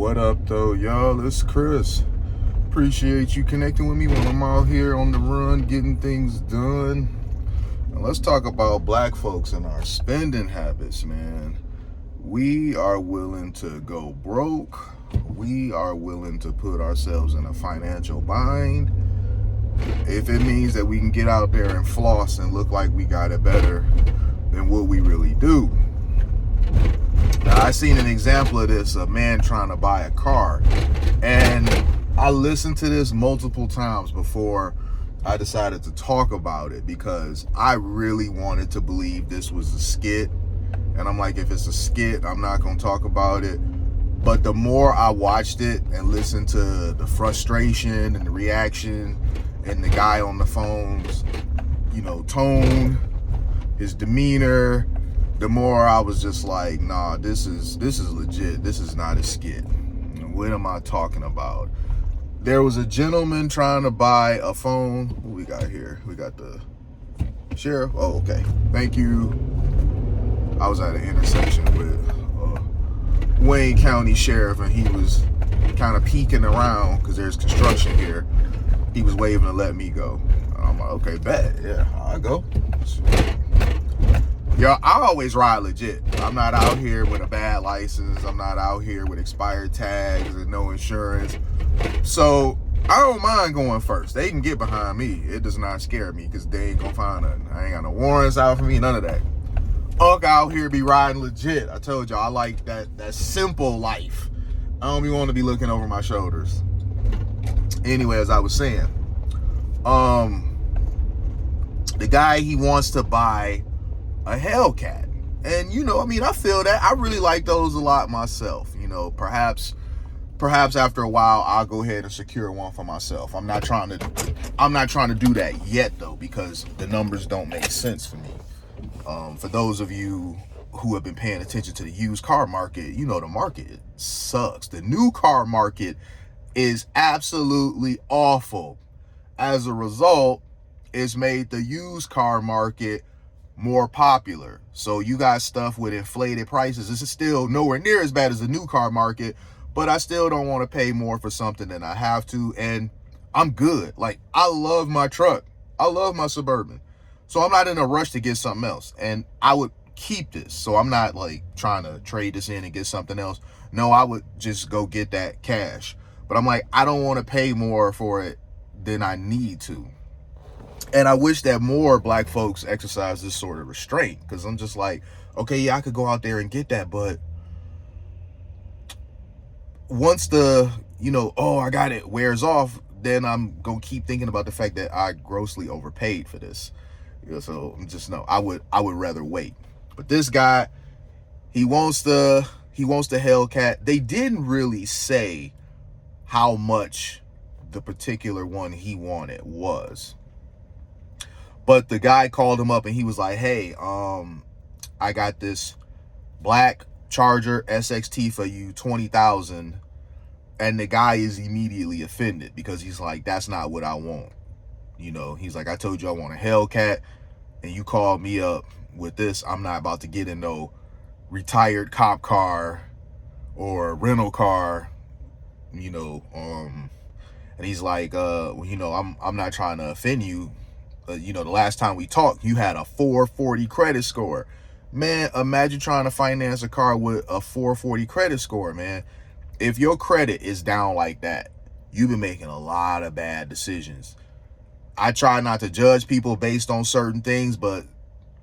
What up, though, y'all? It's Chris. Appreciate you connecting with me when I'm out here on the run getting things done. Now, let's talk about black folks and our spending habits, man. We are willing to go broke. We are willing to put ourselves in a financial bind if it means that we can get out there and floss and look like we got it better than what we really do. Now, I seen an example of this, a man trying to buy a car, and I listened to this multiple times before I decided to talk about it because I really wanted to believe this was a skit. And I'm like, if it's a skit, I'm not going to talk about it. But the more I watched it and listened to the frustration and the reaction and the guy on the phone's, tone, his demeanor, the more I was just like, nah, this is legit. This is not a skit. What am I talking about? There was a gentleman trying to buy a phone. What we got here? We got the sheriff. Oh, okay. Thank you. I was at an intersection with Wayne County Sheriff, and he was kind of peeking around because there's construction here. He was waving to let me go. I'm like, okay, bet. Yeah, I'll go. Yo, I always ride legit. I'm not out here with a bad license. I'm not out here with expired tags and no insurance. So I don't mind going first. They can get behind me. It does not scare me because they ain't gonna find nothing. I ain't got no warrants out for me, none of that. Ugg out here be riding legit. I told y'all I like that simple life. I don't be want to be looking over my shoulders. Anyway, as I was saying, the guy, he wants to buy a Hellcat. And I feel that. I really like those a lot myself. Perhaps after a while I'll go ahead and secure one for myself. I'm not trying to do that yet though, because the numbers don't make sense for me. For those of you who have been paying attention to the used car market, the market sucks. The new car market is absolutely awful. As a result, it's made the used car market more popular. So you got stuff with inflated prices. This is still nowhere near as bad as the new car market, but I still don't want to pay more for something than I have to. And I'm good. Like, I love my truck. I love my Suburban. So I'm not in a rush to get something else. And I would keep this. So I'm not like trying to trade this in and get something else. No, I would just go get that cash. But I'm like, I don't want to pay more for it than I need to. And I wish that more black folks exercise this sort of restraint, because I'm just like, okay, yeah, I could go out there and get that, but once the, I got it wears off, then I'm going to keep thinking about the fact that I grossly overpaid for this. So I'm just, no, I would rather wait. But this guy, he wants the Hellcat. They didn't really say how much the particular one he wanted was. But the guy called him up and he was like, hey, I got this black Charger SXT for you, $20,000. And the guy is immediately offended because he's like, that's not what I want. He's like, I told you I want a Hellcat and you called me up with this. I'm not about to get in no retired cop car or rental car, and he's like, I'm not trying to offend you. The last time we talked, you had a 440 credit score. Man, imagine trying to finance a car with a 440 credit score, man. If your credit is down like that, you've been making a lot of bad decisions. I try not to judge people based on certain things, but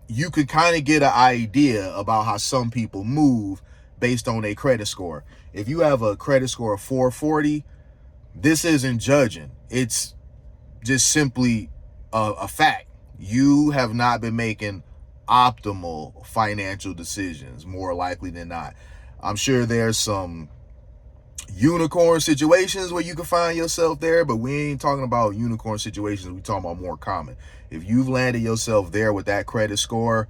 you could kind of get an idea about how some people move based on their credit score. If you have a credit score of 440, this isn't judging. It's just simply a fact. You have not been making optimal financial decisions, more likely than not. I'm sure there's some unicorn situations where you can find yourself there, but we ain't talking about unicorn situations. We talking about more common. If you've landed yourself there with that credit score,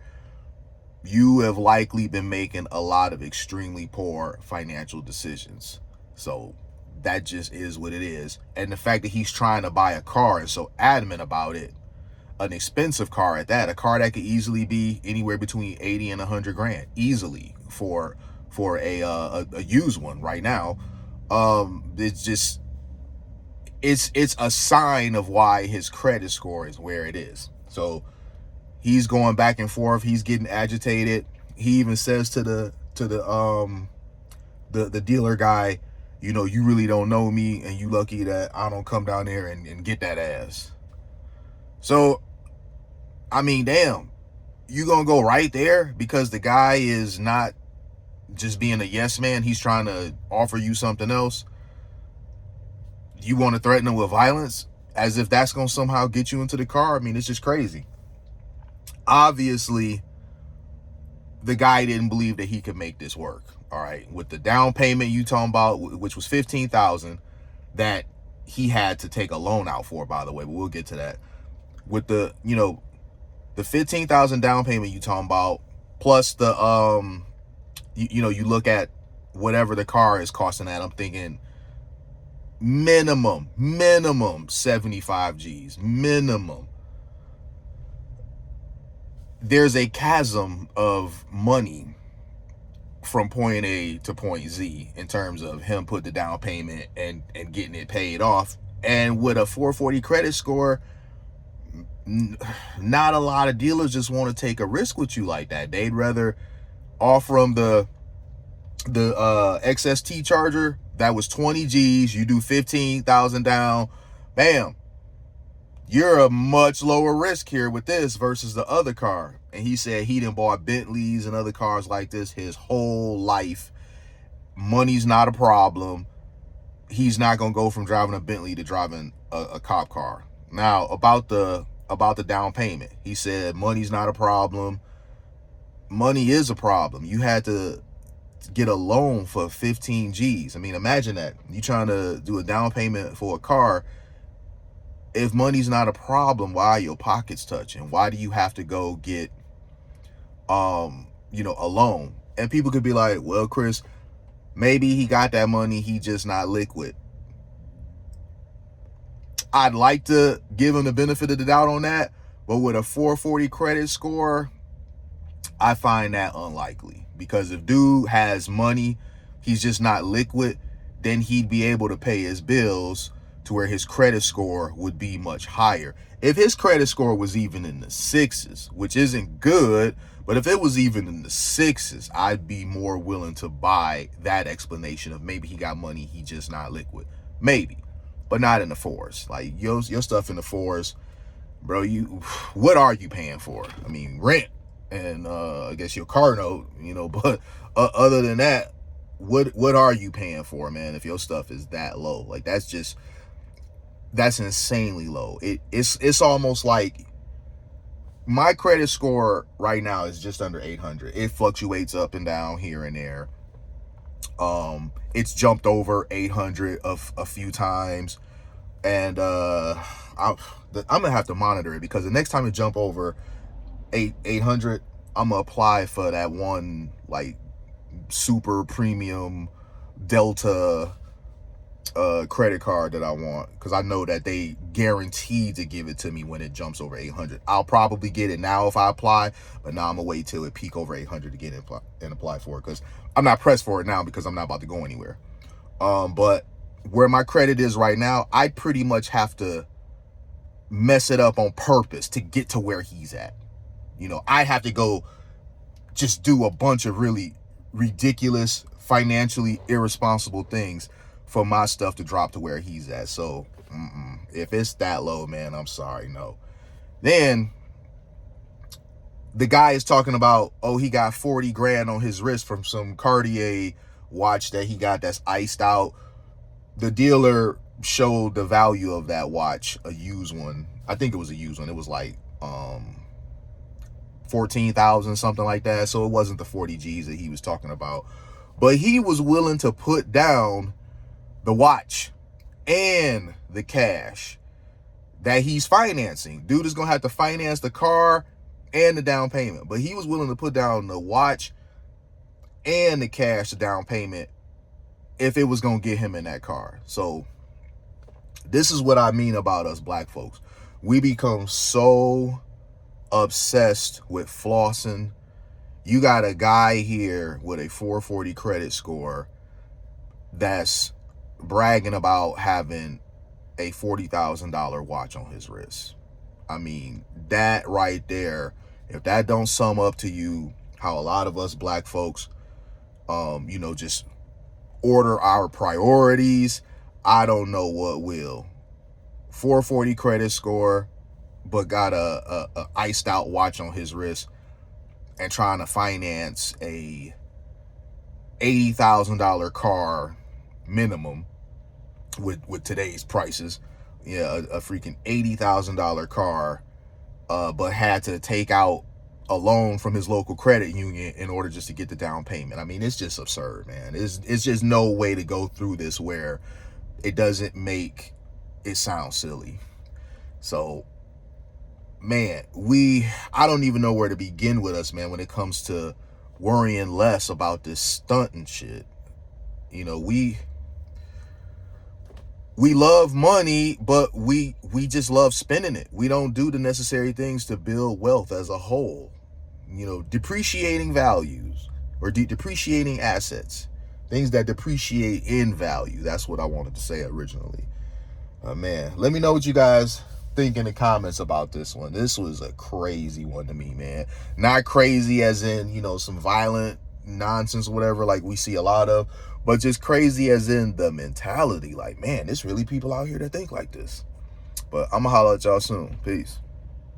you have likely been making a lot of extremely poor financial decisions. So that just is what it is. And the fact that he's trying to buy a car and so adamant about it, an expensive car at that, a car that could easily be anywhere between 80 and 100 grand easily for a used one right now. It's just, it's a sign of why his credit score is where it is. So he's going back and forth. He's getting agitated. He even says to the dealer guy, you know, you really don't know me, and you lucky that I don't come down there and get that ass. So, I mean, damn, you gonna go right there because the guy is not just being a yes man. He's trying to offer you something else. You want to threaten him with violence as if that's gonna somehow get you into the car. I mean, it's just crazy. Obviously, the guy didn't believe that he could make this work. All right, with the down payment you talking about, which was $15,000, that he had to take a loan out for, by the way, but we'll get to that. With the, you know, the $15,000 down payment you talking about, plus the you know, you look at whatever the car is costing at, I'm thinking minimum 75 G's minimum. There's a chasm of money from point A to point Z in terms of him put the down payment and getting it paid off. And with a 440 credit score, not a lot of dealers just want to take a risk with you like that. They'd rather offer him the XST Charger that was 20 G's. You do 15,000 down, bam. You're a much lower risk here with this versus the other car. And he said he done bought Bentleys and other cars like this his whole life. Money's not a problem. He's not gonna go from driving a Bentley to driving a cop car. Now, about the down payment, he said money's not a problem. Money is a problem. You had to get a loan for 15 G's. I mean, imagine that. You trying to do a down payment for a car. If money's not a problem, why are your pockets touching? Why do you have to go get you know, a loan? And people could be like, well, Chris, maybe he got that money, he just not liquid. I'd like to give him the benefit of the doubt on that, but with a 440 credit score, I find that unlikely. Because if dude has money, he's just not liquid, then he'd be able to pay his bills to where his credit score would be much higher. If his credit score was even in the sixes, which isn't good, but if it was even in the sixes, I'd be more willing to buy that explanation of maybe he got money, he just not liquid. Maybe, but not in the fours. Like your stuff in the fours, bro, what are you paying for? I mean, rent and I guess your car note, you know, but other than that, what are you paying for, man, if your stuff is that low? Like that's insanely low. It's almost like my credit score right now is just under 800. It fluctuates up and down here and there. It's jumped over 800 a few times, and I'm gonna have to monitor it because the next time it jump over 800, I'm gonna apply for that one like super premium Delta credit card that I want, because I know that they guaranteed to give it to me when it jumps over 800. I'll probably get it now if I apply, but now I'm gonna wait till it peak over 800 to get it and apply for it, because I'm not pressed for it now because I'm not about to go anywhere. But where my credit is right now, I pretty much have to mess it up on purpose to get to where he's at. You know, I have to go just do a bunch of really ridiculous, financially irresponsible things for my stuff to drop to where he's at. So if it's that low, man, I'm sorry, no. Then the guy is talking about, oh, he got 40 grand on his wrist from some Cartier watch that he got that's iced out. The dealer showed the value of that watch, a used one. I think it was a used one. It was like 14,000, something like that. So it wasn't the 40 G's that he was talking about. But he was willing to put down the watch and the cash that he's financing. Dude is gonna have to finance the car and the down payment, but he was willing to put down the watch and the cash, the down payment, if it was gonna get him in that car. So this is what I mean about us black folks. We become so obsessed with flossing. You got a guy here with a 440 credit score that's bragging about having a $40,000 watch on his wrist. I mean, that right there, if that don't sum up to you how a lot of us black folks, just order our priorities, I don't know what will. 440 credit score, but got a iced out watch on his wrist and trying to finance a $80,000 car minimum with today's prices. Yeah, a freaking $80,000 car, but had to take out a loan from his local credit union in order just to get the down payment. I mean, it's just absurd, man. It's just no way to go through this where it doesn't make it sound silly. So, man, I don't even know where to begin with us, man, when it comes to worrying less about this stunt and shit. We love money, but we just love spending it. We don't do the necessary things to build wealth as a whole. Depreciating values or depreciating assets, things that depreciate in value. That's what I wanted to say originally. Man, let me know what you guys think in the comments about this one. This was a crazy one to me, man. Not crazy as in, some violent nonsense or whatever like we see a lot of, but just crazy as in the mentality. Like, man, there's really people out here that think like this. But I'm gonna holler at y'all soon. Peace.